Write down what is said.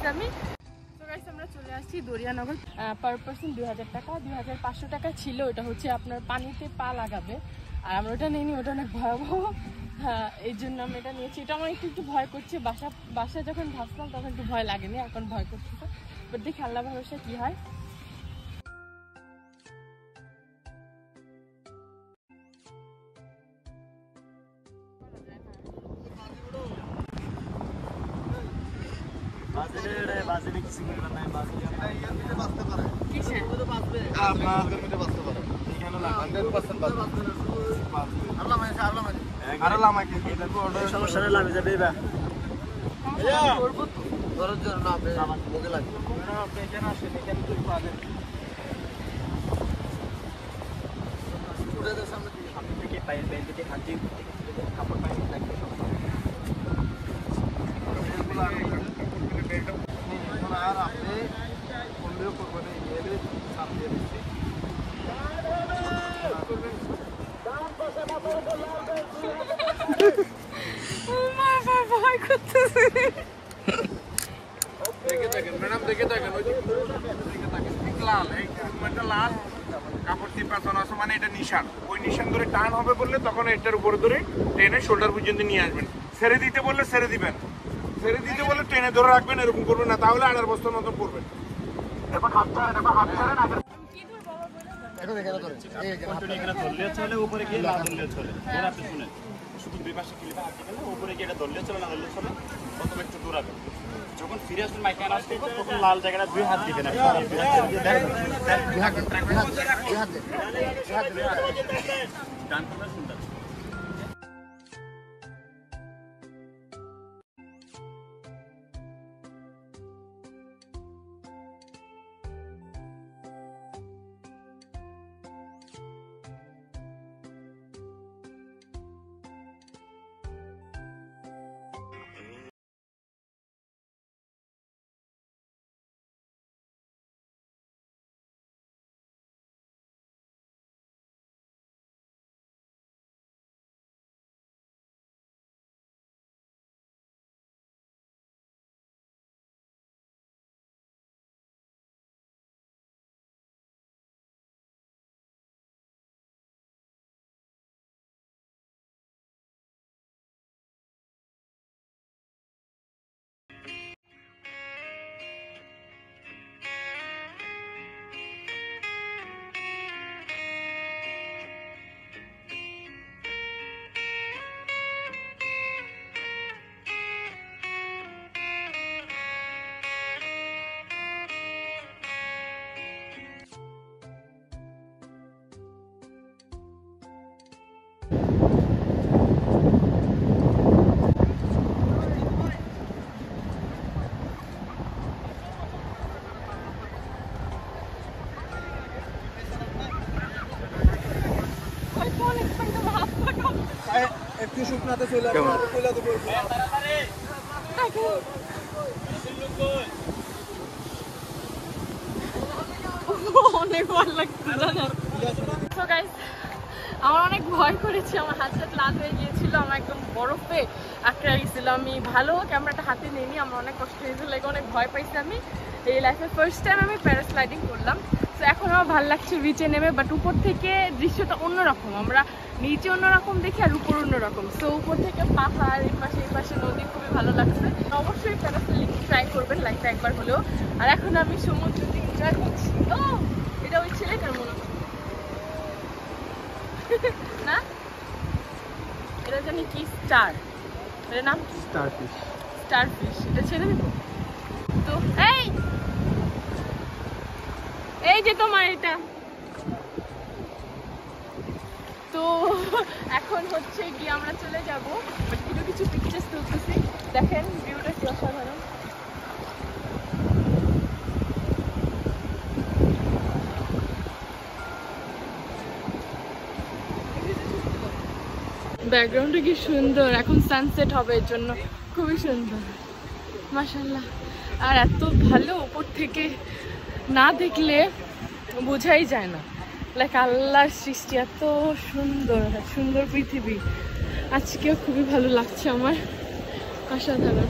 পাইতামই। আমরা চলে আসছি দরিয়ানগর। পার পার্সন 2000 টাকা, 2500 টাকা ছিল। ওটা হচ্ছে আপনার পানিতে পা লাগাবে, আর আমরা ওটা নিইনি, ওটা অনেক ভয়াবহ। হ্যাঁ, এই জন্য আমি এটা নিয়েছি। এটা আমার একটু ভয় করছে, বাসা যখন ভাবতাম তখন একটু ভয় লাগেনি, এখন ভয় করছে। বাট দেখি আল্লাহ ভরসা কি হয়। ম্যাডাম দেখে থাকেন লাল লাল কাপড় দিয়ে পাতানো আছে, মানে এটা নিশান। ওই নিশান ধরে টান হবে বললে তখন এটার উপরে ধরে টেনে শোল্ডার পর্যন্ত নিয়ে আসবেন। ছেড়ে দিতে বললে ছেড়ে দিবেন, ছেড়ে দিতে বললে টেনে ধরে রাখবেন, এরকম করবেন না, তাহলে 8 বস্তার মতো পড়বেন। এবার হাত ছাড়েন, এবার হাত ছাড়েন। উপরে গিয়ে না ধরলে চলে, আপনি শুনেন, শুধু দুই পাশে ক্লিপে হাত দিবেন, উপরে গিয়ে এটা ধরলে চলে, না ধরলে চলে। প্রথমে একটু দৌড়াবেন, যখন ফিরে আসবেন মাইকে আনা আসতে তখন লাল জায়গাটা 2 হাত দিবেন। ডান পাশে শুনতে একটু শুকনাতে চলে অনেক ভয় লাগছে। আমার অনেক ভয় করেছি, আমার হাত হাত লাল হয়ে গিয়েছিল, আমার একদম বরফে আটকে গেছিল। আমি ভালো ক্যামেরাটা হাতে নিইনি, আমার অনেক কষ্ট হয়েছিল, অনেক ভয় পাইছি। আমি এই লাইফে ফার্স্ট টাইম আমি প্যারাস্লাইডিং করলাম। তো এখন আমার ভালো লাগছে বিচে নেমে, বাট উপর থেকে দৃশ্যটা অন্যরকম। আমরা নিচে অন্যরকম দেখি আর উপর অন্যরকম। সো উপর থেকে পাহাড়, এই পাশে নদী, খুবই ভালো লাগছে। অবশ্যই প্যারাস্লাইডিং ট্রাই করবেন লাইফে একবার হলেও। আর এখন আমি সমুদ্রতে এনজয় করছি। ও এটা ওই ছেলেটার মনে হচ্ছে না, এটা জানি কি স্টার, এর নাম স্টারফিশ। এটা ছেড়ে দেবো তো। এই যে তোমার এটা তো এখন হচ্ছে গিয়ে আমরা চলে যাবো, কিছু পিকচার্স তুলতেছি। দেখেন ভিউটা কি অসাধারণ। ব্যাকগ্রাউন্ডটা কি সুন্দর, এখন সানসেট হবে, এর জন্য খুবই সুন্দর মাশাআল্লাহ। আর এত ভালো, উপর থেকে না দেখলে বোঝাই যায় না, লাইক আল্লাহর সৃষ্টি, এত সুন্দর পৃথিবী। আজকেও খুবই ভালো লাগছে আমার, অসাধারণ।